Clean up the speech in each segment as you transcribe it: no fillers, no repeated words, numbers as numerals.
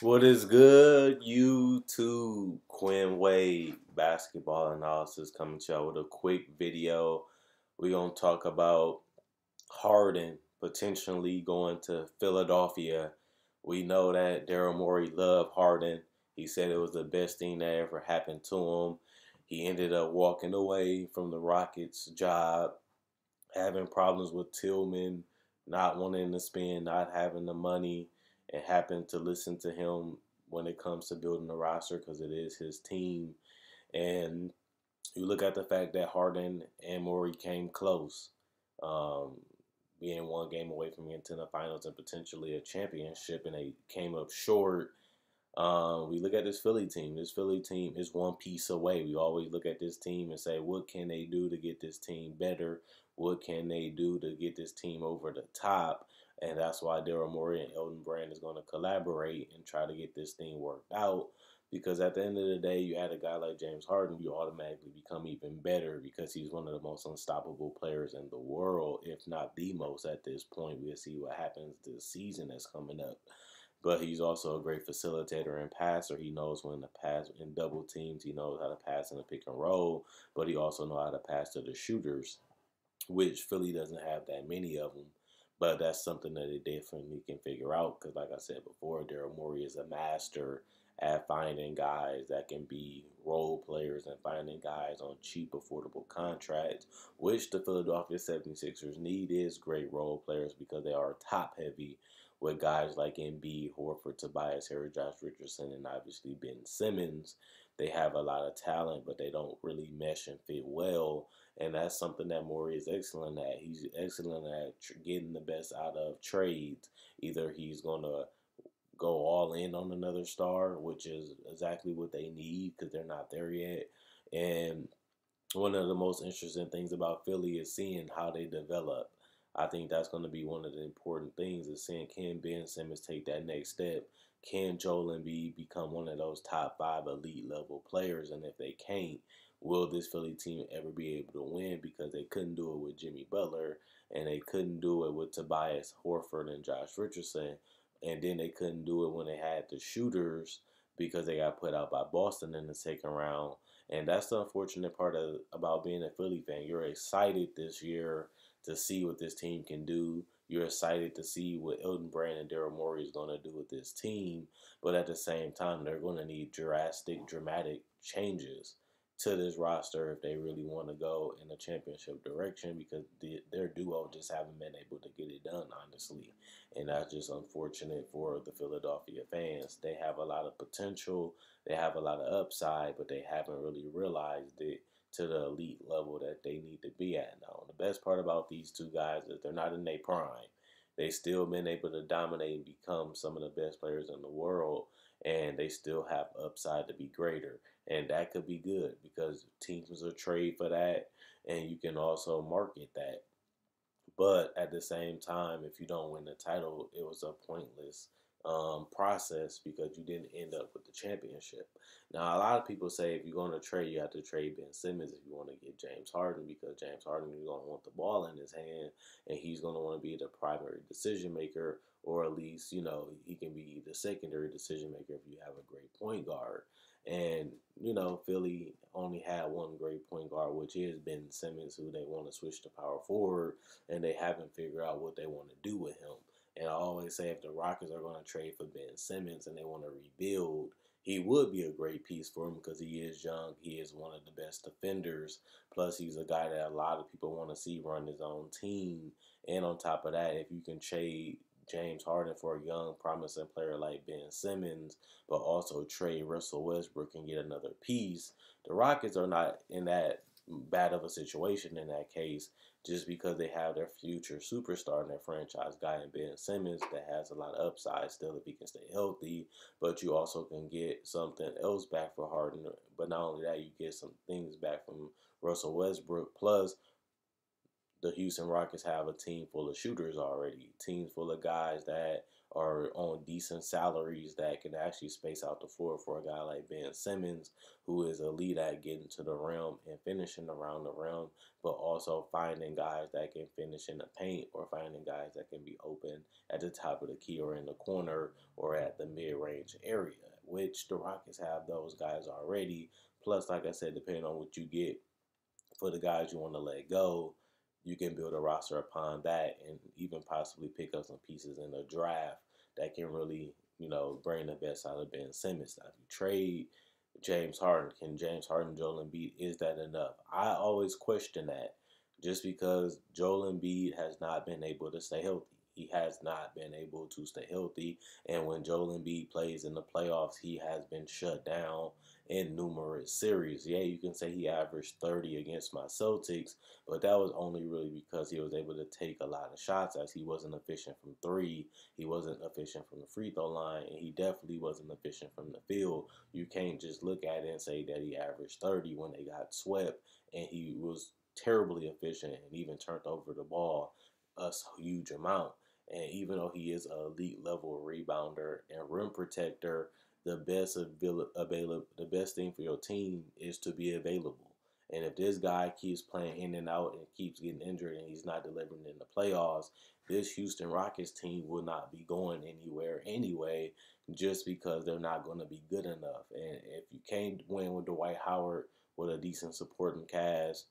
What is good, YouTube? Quinn Wade basketball analysis coming to y'all with a quick video. We're going to talk about Harden potentially going to Philadelphia. We know that Daryl Morey loved Harden. He said it was the best thing that ever happened to him. He ended up walking away from the Rockets job, having problems with Tillman, not wanting to spend, not having the money, and happened to listen to him when it comes to building the roster because it is his team. And you look at the fact that Harden and Morey came close, um, being one game away from getting to the finals and potentially a championship, and they came up short. We look at this Philly team. This Philly team is one piece away. We always look at this team and say, what can they do to get this team better? What can they do to get this team over the top? And that's why Daryl Morey and Elton Brand is going to collaborate and try to get this thing worked out. Because at the end of the day, you add a guy like James Harden, you automatically become even better because he's one of the most unstoppable players in the world, if not the most at this point. We'll see what happens this season that's coming up. But he's also a great facilitator and passer. He knows when to pass in double teams. He knows how to pass in a pick and roll, but he also knows how to pass to the shooters, which Philly doesn't have that many of them. But that's something that they definitely can figure out because, like I said before, Daryl Morey is a master at finding guys that can be role players and finding guys on cheap, affordable contracts, which the Philadelphia 76ers need is great role players because they are top heavy with guys like Embiid, Horford, Tobias Harris, Josh Richardson, and obviously Ben Simmons. They have a lot of talent, but they don't really mesh and fit well. And that's something that Morey is excellent at. He's excellent at getting the best out of trades. Either he's going to go all in on another star, which is exactly what they need because they're not there yet. And one of the most interesting things about Philly is seeing how they develop. I think that's going to be one of the important things is seeing can Ben Simmons take that next step. Can Joel Embiid become one of those top 5 elite level players? And if they can't, will this Philly team ever be able to win? Because they couldn't do it with Jimmy Butler, and they couldn't do it with Tobias Horford and Josh Richardson, and then they couldn't do it when they had the shooters because they got put out by Boston in the second round. And that's the unfortunate part about being a Philly fan. You're excited this year to see what this team can do. You're excited to see what Elton Brand and Daryl Morey is going to do with this team. But at the same time, they're going to need dramatic changes to this roster if they really want to go in a championship direction because their duo just haven't been able to get it done, honestly. And that's just unfortunate for the Philadelphia fans. They have a lot of potential, they have a lot of upside, but they haven't really realized it to the elite level that they need to be at now. And the best part about these two guys is they're not in their prime. They still been able to dominate and become some of the best players in the world, and they still have upside to be greater. And that could be good because teams will trade for that, and you can also market that. But at the same time, if you don't win the title, it was a pointless process because you didn't end up with the championship. Now, a lot of people say if you're going to trade, you have to trade Ben Simmons if you want to get James Harden because James Harden is going to want the ball in his hand and he's going to want to be the primary decision maker, or at least, he can be the secondary decision maker if you have a great point guard. And, Philly only had one great point guard, which is Ben Simmons, who they want to switch to power forward, and they haven't figured out what they want to do with him. And I always say if the Rockets are going to trade for Ben Simmons and they want to rebuild, he would be a great piece for him because he is young. He is one of the best defenders. Plus, he's a guy that a lot of people want to see run his own team. And on top of that, if you can trade James Harden for a young, promising player like Ben Simmons, but also trade Russell Westbrook and get another piece, the Rockets are not in that bad of a situation in that case just because they have their future superstar and their franchise guy in Ben Simmons that has a lot of upside still if he can stay healthy, but you also can get something else back for Harden. But not only that, you get some things back from Russell Westbrook. Plus, the Houston Rockets have a team full of shooters already, teams full of guys that are on decent salaries that can actually space out the floor for a guy like Ben Simmons, who is elite at getting to the rim and finishing around the rim, but also finding guys that can finish in the paint or finding guys that can be open at the top of the key or in the corner or at the mid-range area, which the Rockets have those guys already. Plus, like I said, depending on what you get for the guys you want to let go, you can build a roster upon that and even possibly pick up some pieces in the draft that can really, bring the best out of Ben Simmons. Now, if you trade James Harden, can James Harden, Joel Embiid, is that enough? I always question that just because Joel Embiid has not been able to stay healthy. He has not been able to stay healthy. And when Joel Embiid plays in the playoffs, he has been shut down in numerous series. Yeah, you can say he averaged 30 against my Celtics, but that was only really because he was able to take a lot of shots as he wasn't efficient from three. He wasn't efficient from the free throw line, and he definitely wasn't efficient from the field. You can't just look at it and say that he averaged 30 when they got swept, and he was terribly efficient and even turned over the ball a huge amount. And even though he is an elite level rebounder and rim protector, the best thing for your team is to be available. And if this guy keeps playing in and out and keeps getting injured and he's not delivering in the playoffs, this Houston Rockets team will not be going anywhere anyway, just because they're not going to be good enough. And if you can't win with Dwight Howard with a decent supporting cast,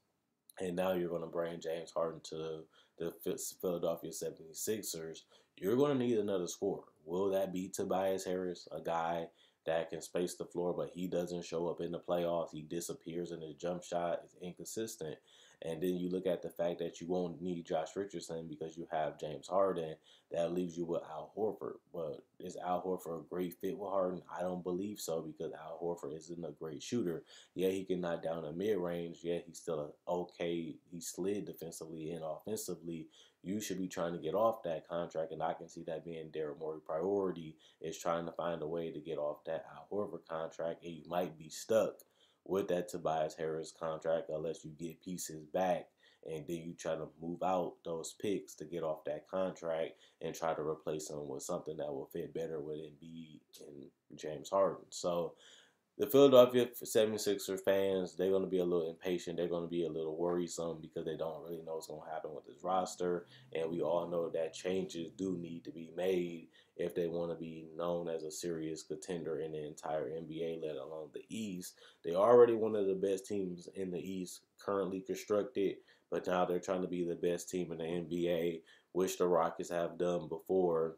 and now you're going to bring James Harden to the Philadelphia 76ers, you're going to need another scorer. Will that be Tobias Harris, a guy that can space the floor, but he doesn't show up in the playoffs? He disappears in his jump shot. It's inconsistent. And then you look at the fact that you won't need Josh Richardson because you have James Harden. That leaves you with Al Horford. But is Al Horford a great fit with Harden? I don't believe so, because Al Horford isn't a great shooter. Yeah, he can knock down a mid-range. Yeah, he's still okay. He slid defensively and offensively. You should be trying to get off that contract, and I can see that being Daryl Morey's priority, is trying to find a way to get off that Al Horford contract, and you might be stuck with that Tobias Harris contract unless you get pieces back, and then you try to move out those picks to get off that contract and try to replace them with something that will fit better with Embiid and James Harden. So the Philadelphia 76ers fans, they're going to be a little impatient. They're going to be a little worrisome because they don't really know what's going to happen with this roster. And we all know that changes do need to be made if they want to be known as a serious contender in the entire NBA, let alone the East. They are already one of the best teams in the East currently constructed, but now they're trying to be the best team in the NBA, which the Rockets have done before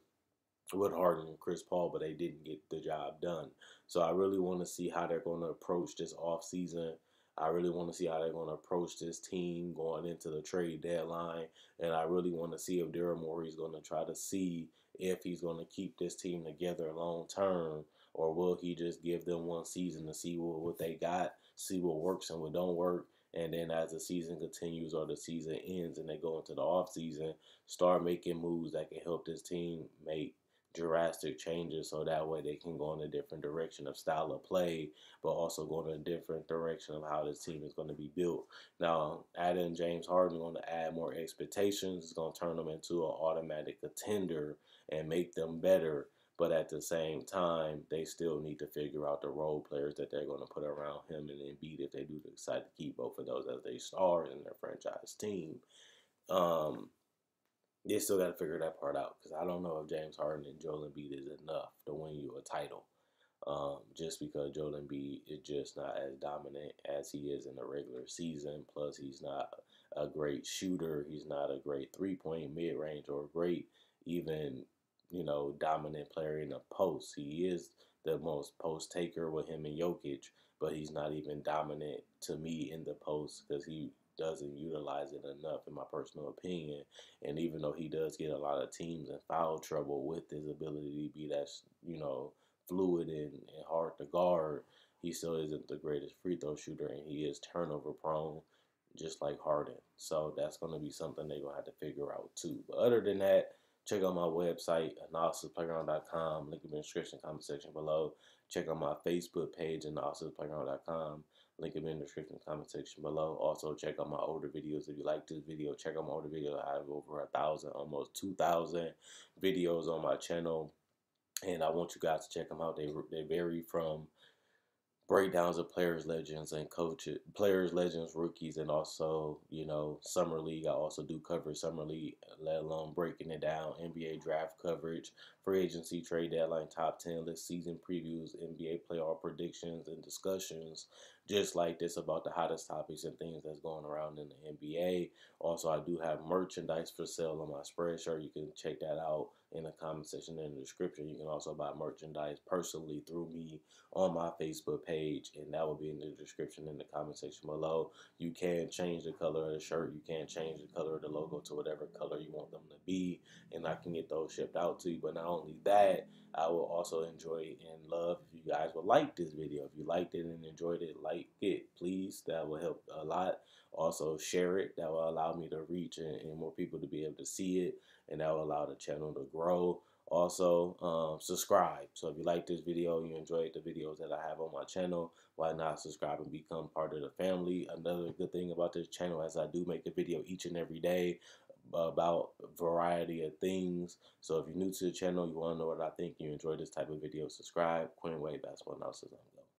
with Harden and Chris Paul, but they didn't get the job done. So I really want to see how they're going to approach this offseason. I really want to see how they're going to approach this team going into the trade deadline. And I really want to see if Daryl Morey is going to try to see if he's going to keep this team together long term, or will he just give them one season to see what they got, see what works and what don't work. And then as the season continues or the season ends and they go into the offseason, start making moves that can help this team make drastic changes so that way they can go in a different direction of style of play, but also go in a different direction of how this team is going to be built. Now, adding James Harden is going to add more expectations. It's going to turn them into an automatic contender and make them better. But at the same time, they still need to figure out the role players that they're going to put around him and Embiid if they do decide to keep both of those as they stars in their franchise team. Um, they still got to figure that part out, because I don't know if James Harden and Joel Embiid is enough to win you a title. Just because Joel Embiid is just not as dominant as he is in the regular season. Plus, he's not a great shooter. He's not a great three-point mid-range or great even, dominant player in the post. He is the most post taker with him and Jokic, but he's not even dominant to me in the post because he doesn't utilize it enough, in my personal opinion. And even though he does get a lot of teams in foul trouble with his ability to be that, fluid and hard to guard, he still isn't the greatest free throw shooter, and he is turnover prone, just like Harden. So that's going to be something they're going to have to figure out too. But other than that, Check out my website, analysisplayground.com. Link in the description, comment section below. Check out my Facebook page, analysisplayground.com. Link in the description, comment section below. Also, check out my older videos. If you like this video, check out my older videos. I have over 1,000, almost 2,000 videos on my channel, and I want you guys to check them out. They vary from breakdowns of players, legends, and coaches, players, legends, rookies, and also, summer league. I also do cover summer league, let alone breaking it down. NBA draft coverage, free agency, trade deadline, top 10 list, season previews, NBA playoff predictions, and discussions just like this about the hottest topics and things that's going around in the NBA. Also, I do have merchandise for sale on my Spreadshirt. You can check that out in the comment section in the description. You can also buy merchandise personally through me on my Facebook page, and that will be in the description in the comment section below. You can change the color of the shirt. You can change the color of the logo to whatever color you want them to be, and I can get those shipped out to you. But not only that, I will also enjoy and love if you guys would like this video. If you liked it and enjoyed it, like it, please. That will help a lot. Also, share it. That will allow me to reach and more people to be able to see it, and that will allow the channel to grow. Also, subscribe. So if you like this video, you enjoyed the videos that I have on my channel, why not subscribe and become part of the family? Another good thing about this channel is I do make a video each and every day about a variety of things. So if you're new to the channel, you want to know what I think, you enjoy this type of video, subscribe. Quinn Wade Basketball Analysis.